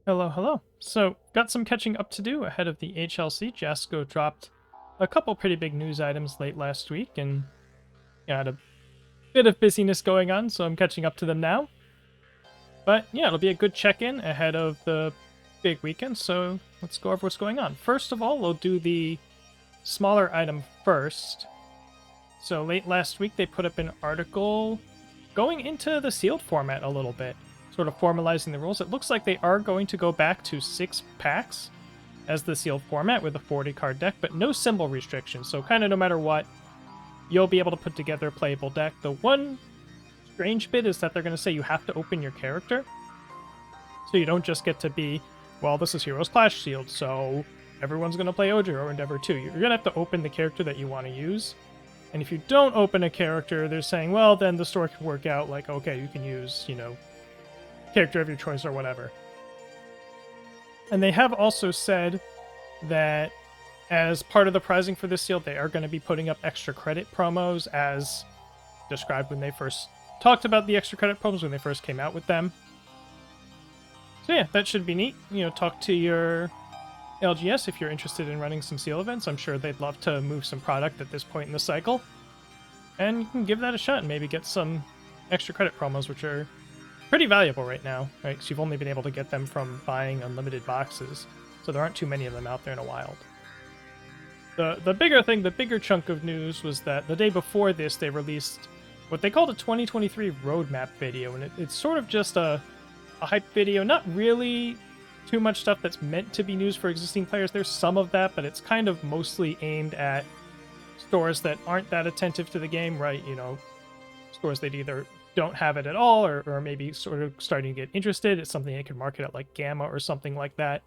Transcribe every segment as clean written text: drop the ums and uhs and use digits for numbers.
Hello, hello. So, got some catching up to do ahead of the HLC. Jasco dropped a couple pretty big news items late last week, and yeah, had a bit of busyness going on, so I'm catching up to them now. But yeah, it'll be a good check-in ahead of the big weekend, so let's go over what's going on. First of all, we'll do the smaller item first. So late last week, they put up an article going into the sealed format a little bit, sort of formalizing the rules. It looks like they are going to go back to 6 packs as the sealed format with a 40 card deck, but no symbol restrictions. So kind of no matter what, you'll be able to put together a playable deck. The one strange bit is that they're going to say you have to open your character. So you don't just get to be, well, this is Heroes Clash sealed, so everyone's going to play Ojo or Endeavor 2. You're going to have to open the character that you want to use. And if you don't open a character, they're saying, well, then the store can work out like, okay, you can use, character of your choice or whatever. And they have also said that as part of the prizing for this seal, they are going to be putting up extra credit promos as described when they first talked about the extra credit promos when they first came out with them. So yeah, that should be neat. Talk to your LGS if you're interested in running some seal events. I'm sure they'd love to move some product at this point in the cycle. And you can give that a shot and maybe get some extra credit promos, which are pretty valuable right now, right? Because you've only been able to get them from buying unlimited boxes, so there aren't too many of them out there in the wild. The bigger chunk of news was that the day before this, they released what they called a 2023 roadmap video, and it's sort of just a hype video, not really too much stuff that's meant to be news for existing players. There's some of that, but it's kind of mostly aimed at stores that aren't that attentive to the game, right? Stores that either don't have it at all or maybe sort of starting to get interested. It's something they could market at like Gamma or something like that.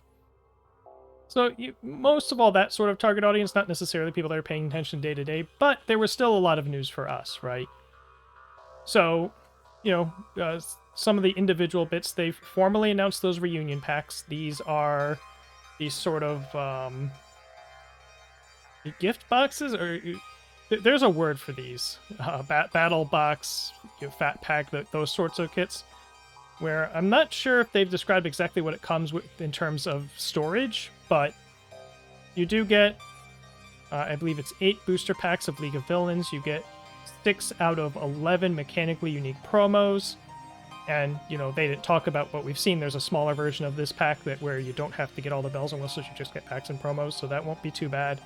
So most of all that sort of target audience, not necessarily people that are paying attention day to day, but there was still a lot of news for us, right? So, some of the individual bits, they've formally announced those reunion packs. These are these sort of gift boxes, or there's a word for these. Battle box, fat pack, those sorts of kits, where I'm not sure if they've described exactly what it comes with in terms of storage, but you do get, I believe it's 8 booster packs of League of Villains. You get 6 out of 11 mechanically unique promos. And, they didn't talk about what we've seen. There's a smaller version of this pack where you don't have to get all the bells and whistles, you just get packs and promos, so that won't be too bad.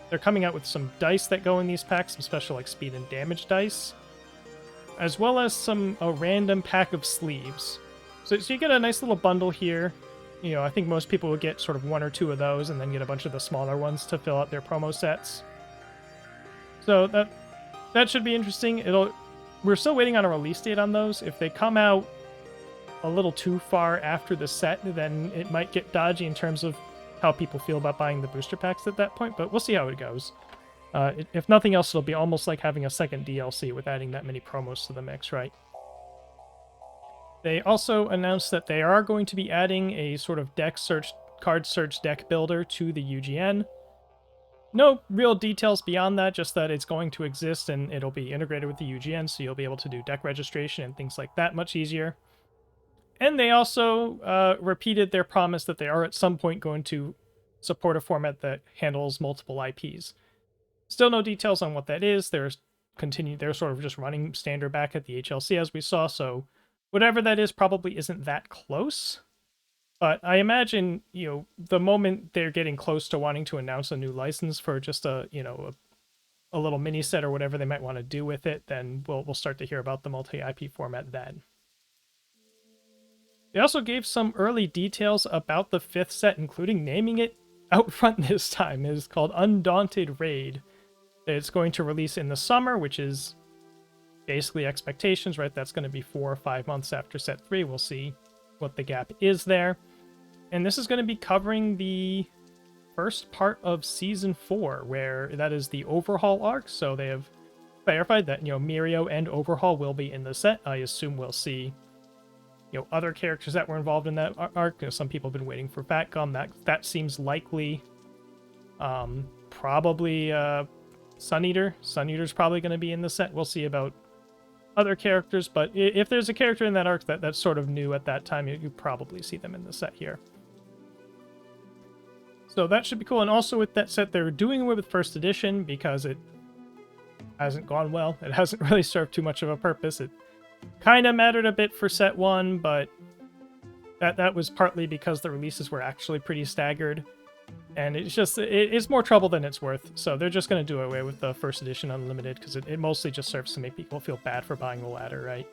They're coming out with some dice that go in these packs, some special like speed and damage dice, as well as a random pack of sleeves. So you get a nice little bundle here. I think most people would get sort of 1 or 2 of those and then get a bunch of the smaller ones to fill out their promo sets. So that should be interesting. We're still waiting on a release date on those. If they come out a little too far after the set, then it might get dodgy in terms of how people feel about buying the booster packs at that point, but we'll see how it goes. If nothing else, it'll be almost like having a second DLC with adding that many promos to the mix, right? They also announced that they are going to be adding a sort of card search deck builder to the UGN. No real details beyond that, just that it's going to exist and it'll be integrated with the UGN, so you'll be able to do deck registration and things like that much easier. And they also repeated their promise that they are at some point going to support a format that handles multiple IPs. Still no details on what that is. They're sort of just running standard back at the HLC as we saw, so whatever that is probably isn't that close. But I imagine, the moment they're getting close to wanting to announce a new license for just a little mini set or whatever they might want to do with it, then we'll start to hear about the multi-IP format then. They also gave some early details about the 5th set, including naming it out front this time. It is called Undaunted Raid. It's going to release in the summer, which is basically expectations, right? That's going to be 4 or 5 months after set 3. We'll see what the gap is there. And this is going to be covering the first part of Season 4, where that is the Overhaul arc. So they have clarified that, Mirio and Overhaul will be in the set. I assume we'll see, other characters that were involved in that arc. Some people have been waiting for Fat Gum. That seems likely. Probably Sun Eater. Sun Eater's probably going to be in the set. We'll see about other characters, but if there's a character in that arc that's sort of new at that time, you probably see them in the set here. So that should be cool. And also with that set, they're doing away with first edition because it hasn't gone well. It hasn't really served too much of a purpose. It kind of mattered a bit for set 1, but that was partly because the releases were actually pretty staggered. And it's just, it's more trouble than it's worth. So they're just going to do away with the first edition unlimited because it mostly just serves to make people feel bad for buying the ladder, right?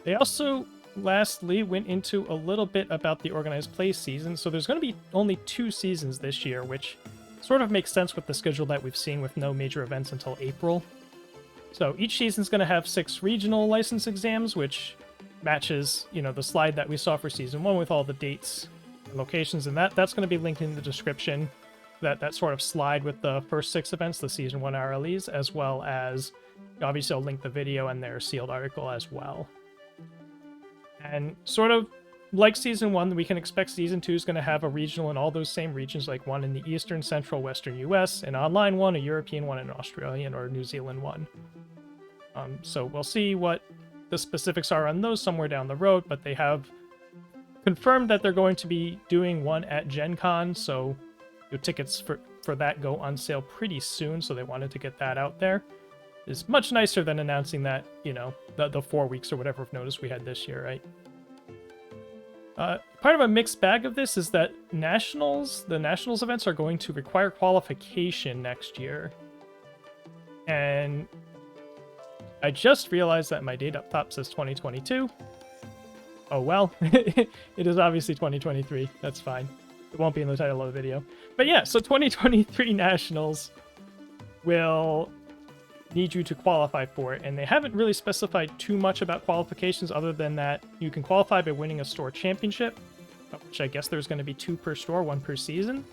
They also, lastly, went into a little bit about the organized play season. So there's going to be only 2 seasons this year, which sort of makes sense with the schedule that we've seen with no major events until April. So each season's going to have 6 regional license exams, which matches, you know, the slide that we saw for season 1 with all the dates and locations, and that's going to be linked in the description. That sort of slide with the first 6 events, the season 1 RLEs, as well as obviously I'll link the video and their sealed article as well. And sort of like season 1, we can expect season 2 is going to have a regional in all those same regions, like one in the eastern, central, western US, an online one, a European one, an Australian or New Zealand one. So we'll see what the specifics are on those somewhere down the road, but they have confirmed that they're going to be doing one at Gen Con, so your tickets for that go on sale pretty soon, so they wanted to get that out there. It's much nicer than announcing that, you know, the 4 weeks or whatever of notice we had this year, right? Part of a mixed bag of this is that the Nationals events are going to require qualification next year. And I just realized that my date up top says 2022. Oh well, it is obviously 2023. That's fine. It won't be in the title of the video. But yeah, so 2023 Nationals will need you to qualify for it, and they haven't really specified too much about qualifications other than that you can qualify by winning a store championship, which I guess there's going to be 2 per store, 1 per season,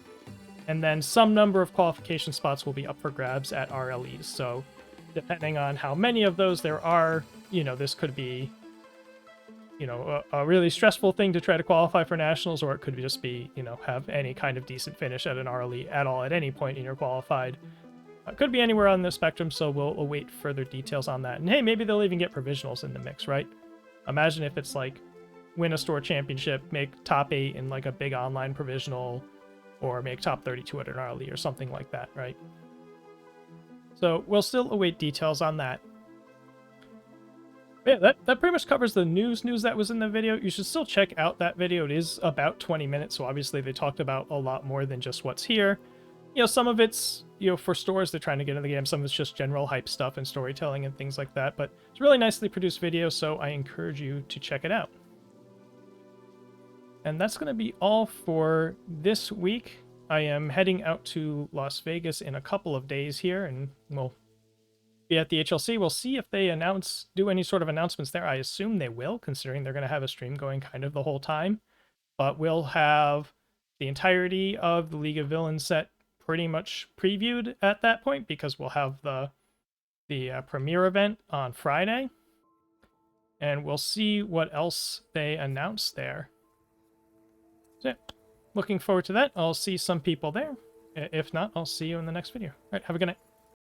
and then some number of qualification spots will be up for grabs at RLEs. So depending on how many of those there are, you know, this could be, you know, a really stressful thing to try to qualify for Nationals, or it could just be, you know, have any kind of decent finish at an RLE at all at any point and you're qualified. Could be anywhere on the spectrum, so we'll await further details on that. And hey, maybe they'll even get provisionals in the mix, right? Imagine if it's like, win a store championship, make top 8 in like a big online provisional, or make top 32 at an RLE or something like that, right? So we'll still await details on that. But yeah, that pretty much covers the news that was in the video. You should still check out that video. It is about 20 minutes, so obviously they talked about a lot more than just what's here. You know, some of it's, you know, for stores they're trying to get in the game. Some of it's just general hype stuff and storytelling and things like that. But it's a really nicely produced video, so I encourage you to check it out. And that's going to be all for this week. I am heading out to Las Vegas in a couple of days here, and we'll be at the HLC. We'll see if they do any sort of announcements there. I assume they will, considering they're going to have a stream going kind of the whole time. But we'll have the entirety of the League of Villains set pretty much previewed at that point, because we'll have the premiere event on Friday, and we'll see what else they announce there. So yeah, looking forward to that. I'll see some people there. If not, I'll see you in the next video. All right, have a good night.